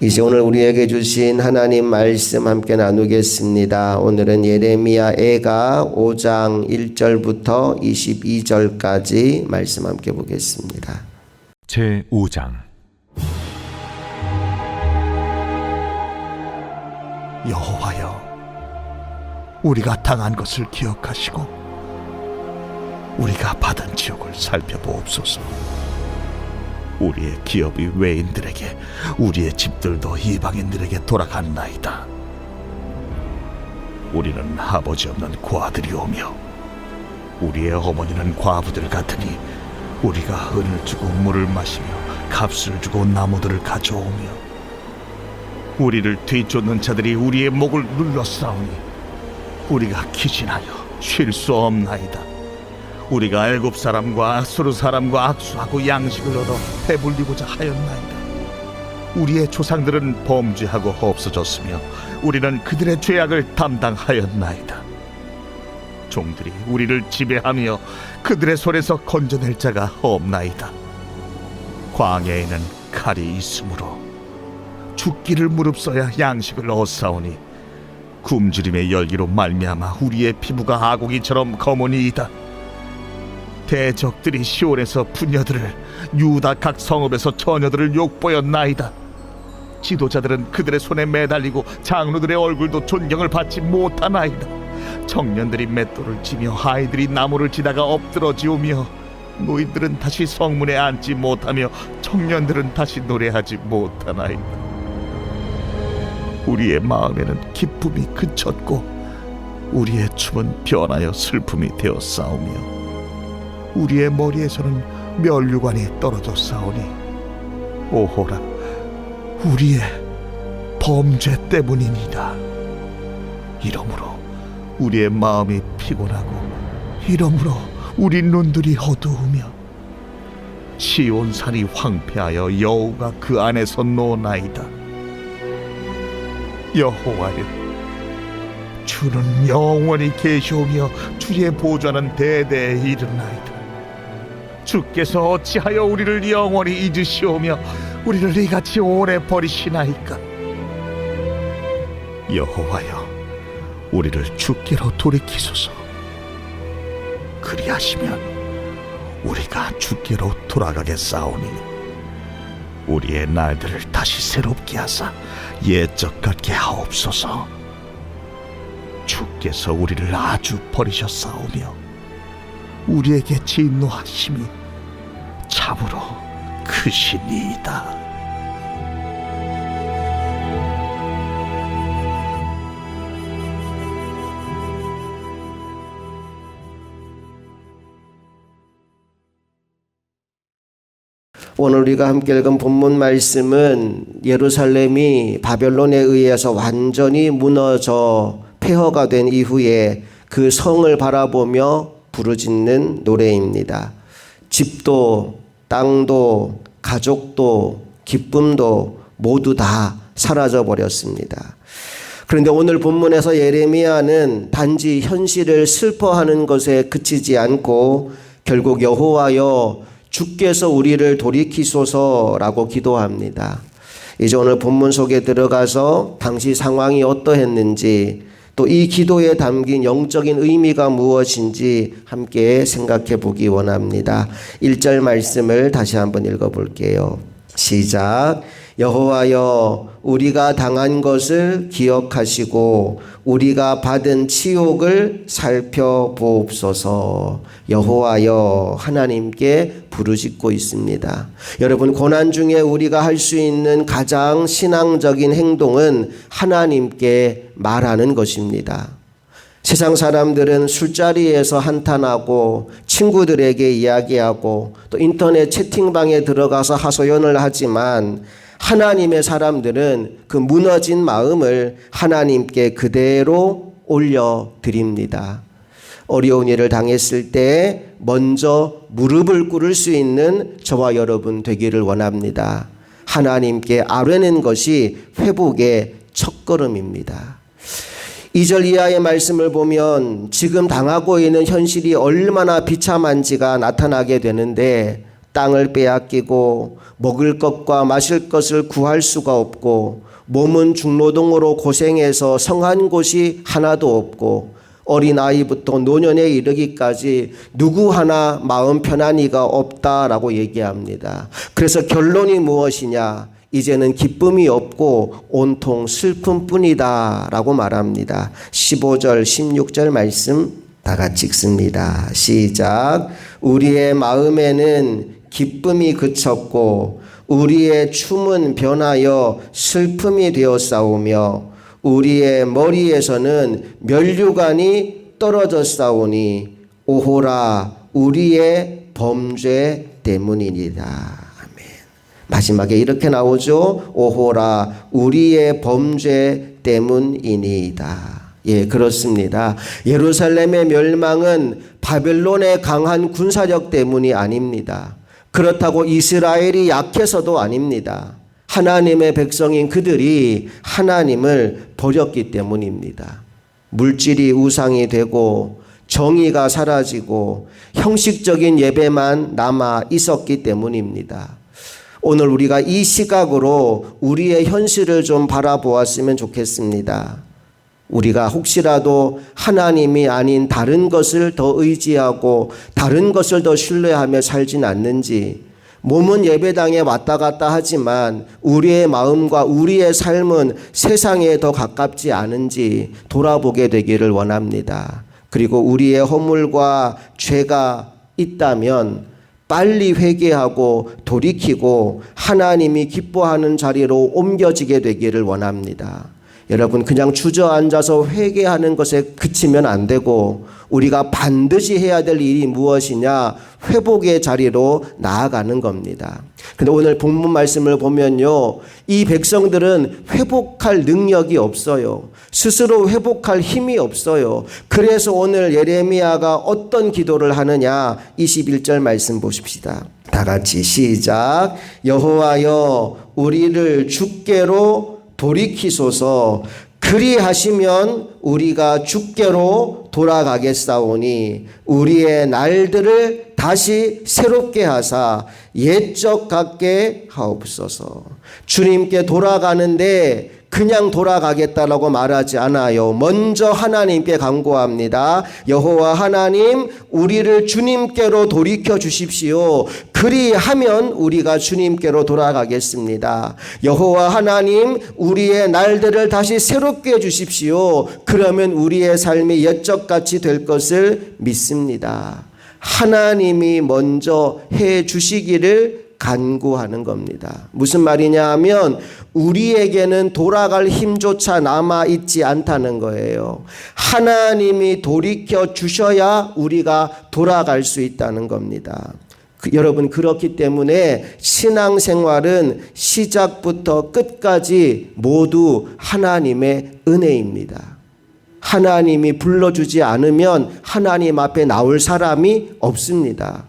이제 오늘 우리에게 주신 하나님 말씀 함께 나누겠습니다. 오늘은 예레미야 애가 5장 1절부터 22절까지 말씀 함께 보겠습니다. 제5장. 여호와여, 우리가 당한 것을 기억하시고 우리가 받은 지옥을 살펴보옵소서. 우리의 기업이 외인들에게, 우리의 집들도 이방인들에게 돌아갔나이다. 우리는 아버지 없는 고아들이오며 우리의 어머니는 과부들 같으니 우리가 은을 주고 물을 마시며 값을 주고 나무들을 가져오며 우리를 뒤쫓는 자들이 우리의 목을 눌러싸우니 우리가 기진하여 쉴 수 없나이다. 우리가 애굽 사람과 아수르 사람과 악수하고 양식을 얻어 배불리고자 하였나이다. 우리의 조상들은 범죄하고 없어졌으며 우리는 그들의 죄악을 담당하였나이다. 종들이 우리를 지배하며 그들의 손에서 건져낼 자가 없나이다. 광야에는 칼이 있으므로 죽기를 무릅써야 양식을 얻사오니 굶주림의 열기로 말미암아 우리의 피부가 아고기처럼 검으니이다. 대적들이 시온에서 부녀들을, 유다 각 성읍에서 처녀들을 욕보였나이다. 지도자들은 그들의 손에 매달리고 장로들의 얼굴도 존경을 받지 못하나이다. 청년들이 맷돌을 치며 아이들이 나무를 치다가 엎드러지오며 노인들은 다시 성문에 앉지 못하며 청년들은 다시 노래하지 못하나이다. 우리의 마음에는 기쁨이 그쳤고 우리의 춤은 변하여 슬픔이 되어 싸우며 우리의 머리에서는 면류관이 떨어져 싸우니 오호라, 우리의 범죄 때문이니이다. 이러므로 우리의 마음이 피곤하고 이러므로 우리 눈들이 어두우며 시온산이 황폐하여 여우가 그 안에서 노나이다. 여호와여, 주는 영원히 계시오며 주의 보좌는 대대에 이르나이다. 주께서 어찌하여 우리를 영원히 잊으시오며 우리를 이같이 오래 버리시나이까? 여호와여, 우리를 주께로 돌이키소서. 그리하시면 우리가 주께로 돌아가겠사오니 우리의 날들을 다시 새롭게 하사 옛적 같게 하옵소서. 주께서 우리를 아주 버리셨사오며 우리에게 진노하심이 참으로 크시니이다. 오늘 우리가 함께 읽은 본문 말씀은 예루살렘이 바벨론에 의해서 완전히 무너져 폐허가 된 이후에 그 성을 바라보며 부르짖는 노래입니다. 집도 땅도 가족도 기쁨도 모두 다 사라져 버렸습니다. 그런데 오늘 본문에서 예레미야는 단지 현실을 슬퍼하는 것에 그치지 않고 결국 여호와여, 주께서 우리를 돌이키소서라고 기도합니다. 이제 오늘 본문 속에 들어가서 당시 상황이 어떠했는지, 또 이 기도에 담긴 영적인 의미가 무엇인지 함께 생각해 보기 원합니다. 1절 말씀을 다시 한번 읽어볼게요. 시작. 여호와여, 우리가 당한 것을 기억하시고 우리가 받은 치욕을 살펴보옵소서. 여호와여, 하나님께 부르짖고 있습니다. 여러분, 고난 중에 우리가 할 수 있는 가장 신앙적인 행동은 하나님께 말하는 것입니다. 세상 사람들은 술자리에서 한탄하고 친구들에게 이야기하고 또 인터넷 채팅방에 들어가서 하소연을 하지만 하나님의 사람들은 그 무너진 마음을 하나님께 그대로 올려드립니다. 어려운 일을 당했을 때 먼저 무릎을 꿇을 수 있는 저와 여러분 되기를 원합니다. 하나님께 아뢰는 것이 회복의 첫걸음입니다. 2절 이하의 말씀을 보면 지금 당하고 있는 현실이 얼마나 비참한지가 나타나게 되는데, 땅을 빼앗기고 먹을 것과 마실 것을 구할 수가 없고 몸은 중노동으로 고생해서 성한 곳이 하나도 없고 어린아이부터 노년에 이르기까지 누구 하나 마음 편한 이가 없다라고 얘기합니다. 그래서 결론이 무엇이냐? 이제는 기쁨이 없고 온통 슬픔뿐이다 라고 말합니다. 15절 16절 말씀 다 같이 읽습니다. 시작. 우리의 마음에는 기쁨이 그쳤고 우리의 춤은 변하여 슬픔이 되었사오며 우리의 머리에서는 면류관이 떨어졌사오니 오호라 우리의 범죄 때문이니라. 아멘. 마지막에 이렇게 나오죠. 오호라 우리의 범죄 때문이니이다. 예, 그렇습니다. 예루살렘의 멸망은 바벨론의 강한 군사력 때문이 아닙니다. 그렇다고 이스라엘이 약해서도 아닙니다. 하나님의 백성인 그들이 하나님을 버렸기 때문입니다. 물질이 우상이 되고 정의가 사라지고 형식적인 예배만 남아 있었기 때문입니다. 오늘 우리가 이 시각으로 우리의 현실을 좀 바라보았으면 좋겠습니다. 우리가 혹시라도 하나님이 아닌 다른 것을 더 의지하고 다른 것을 더 신뢰하며 살진 않는지, 몸은 예배당에 왔다 갔다 하지만 우리의 마음과 우리의 삶은 세상에 더 가깝지 않은지 돌아보게 되기를 원합니다. 그리고 우리의 허물과 죄가 있다면 빨리 회개하고 돌이키고 하나님이 기뻐하는 자리로 옮겨지게 되기를 원합니다. 여러분, 그냥 주저앉아서 회개하는 것에 그치면 안 되고 우리가 반드시 해야 될 일이 무엇이냐? 회복의 자리로 나아가는 겁니다. 근데 오늘 본문 말씀을 보면요, 이 백성들은 회복할 능력이 없어요. 스스로 회복할 힘이 없어요. 그래서 오늘 예레미야가 어떤 기도를 하느냐? 21절 말씀 보십시다. 다 같이 시작. 여호와여 우리를 주께로 돌이키소서. 그리하시면 우리가 주께로 돌아가겠사오니 우리의 날들을 다시 새롭게 하사 옛적 같게 하옵소서. 주님께 돌아가는데 그냥 돌아가겠다라고 말하지 않아요. 먼저 하나님께 간구합니다. 여호와 하나님, 우리를 주님께로 돌이켜 주십시오. 그리하면 우리가 주님께로 돌아가겠습니다. 여호와 하나님, 우리의 날들을 다시 새롭게 해 주십시오. 그러면 우리의 삶이 옛적같이 될 것을 믿습니다. 하나님이 먼저 해 주시기를 간구하는 겁니다. 무슨 말이냐 하면 우리에게는 돌아갈 힘조차 남아있지 않다는 거예요. 하나님이 돌이켜 주셔야 우리가 돌아갈 수 있다는 겁니다. 여러분, 그렇기 때문에 신앙생활은 시작부터 끝까지 모두 하나님의 은혜입니다. 하나님이 불러주지 않으면 하나님 앞에 나올 사람이 없습니다.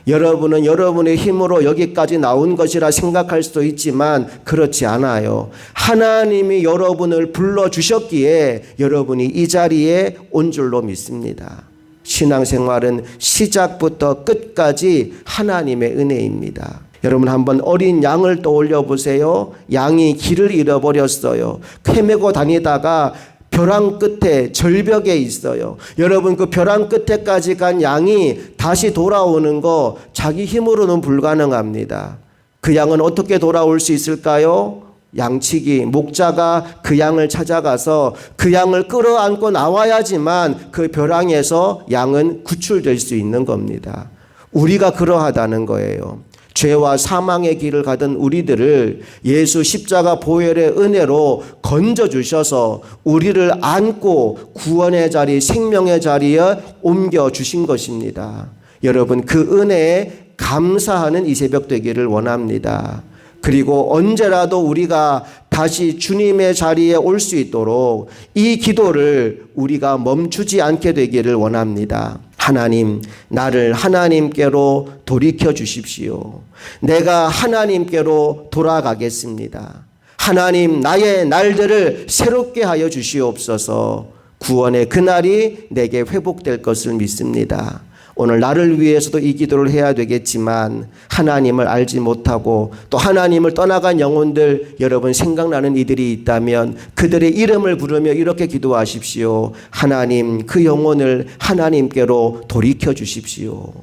여러분은 여러분의 힘으로 여기까지 나온 것이라 생각할 수도 있지만 그렇지 않아요. 하나님이 여러분을 불러주셨기에 여러분이 이 자리에 온 줄로 믿습니다. 신앙생활은 시작부터 끝까지 하나님의 은혜입니다. 여러분, 한번 어린 양을 떠올려 보세요. 양이 길을 잃어버렸어요. 헤매고 다니다가 벼랑 끝에 절벽에 있어요. 여러분, 그 벼랑 끝에까지 간 양이 다시 돌아오는 거 자기 힘으로는 불가능합니다. 그 양은 어떻게 돌아올 수 있을까요? 양치기, 목자가 그 양을 찾아가서 그 양을 끌어안고 나와야지만 그 벼랑에서 양은 구출될 수 있는 겁니다. 우리가 그러하다는 거예요. 죄와 사망의 길을 가던 우리들을 예수 십자가 보혈의 은혜로 건져주셔서 우리를 안고 구원의 자리, 생명의 자리에 옮겨주신 것입니다. 여러분, 그 은혜에 감사하는 이 새벽 되기를 원합니다. 그리고 언제라도 우리가 다시 주님의 자리에 올 수 있도록 이 기도를 우리가 멈추지 않게 되기를 원합니다. 하나님, 나를 하나님께로 돌이켜 주십시오. 내가 하나님께로 돌아가겠습니다. 하나님, 나의 날들을 새롭게 하여 주시옵소서. 구원의 그날이 내게 회복될 것을 믿습니다. 오늘 나를 위해서도 이 기도를 해야 되겠지만 하나님을 알지 못하고 또 하나님을 떠나간 영혼들 여러분 생각나는 이들이 있다면 그들의 이름을 부르며 이렇게 기도하십시오. 하나님 그 영혼을 하나님께로 돌이켜 주십시오.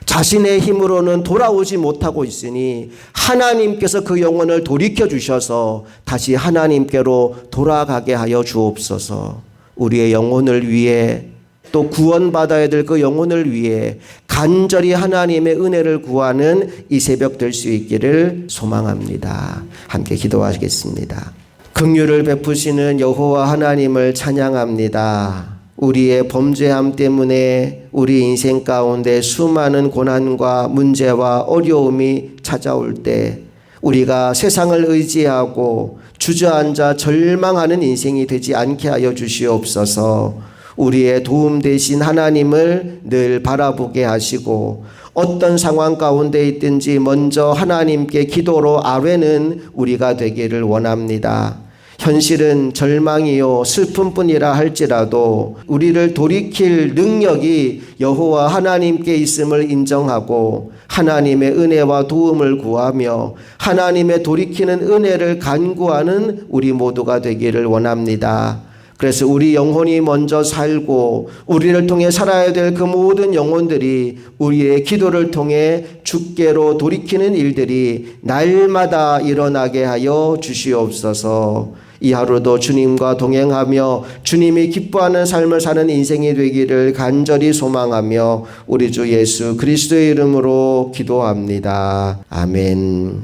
자신의 힘으로는 돌아오지 못하고 있으니 하나님께서 그 영혼을 돌이켜 주셔서 다시 하나님께로 돌아가게 하여 주옵소서. 우리의 영혼을 위해 또 구원받아야 될 그 영혼을 위해 간절히 하나님의 은혜를 구하는 이 새벽 될 수 있기를 소망합니다. 함께 기도하시겠습니다. 긍휼을 베푸시는 여호와 하나님을 찬양합니다. 우리의 범죄함 때문에 우리 인생 가운데 수많은 고난과 문제와 어려움이 찾아올 때 우리가 세상을 의지하고 주저앉아 절망하는 인생이 되지 않게 하여 주시옵소서. 우리의 도움 되신 하나님을 늘 바라보게 하시고 어떤 상황 가운데 있든지 먼저 하나님께 기도로 아뢰는 우리가 되기를 원합니다. 현실은 절망이요 슬픔뿐이라 할지라도 우리를 돌이킬 능력이 여호와 하나님께 있음을 인정하고 하나님의 은혜와 도움을 구하며 하나님의 돌이키는 은혜를 간구하는 우리 모두가 되기를 원합니다. 그래서 우리 영혼이 먼저 살고 우리를 통해 살아야 될 그 모든 영혼들이 우리의 기도를 통해 주께로 돌이키는 일들이 날마다 일어나게 하여 주시옵소서. 이 하루도 주님과 동행하며 주님이 기뻐하는 삶을 사는 인생이 되기를 간절히 소망하며 우리 주 예수 그리스도의 이름으로 기도합니다. 아멘.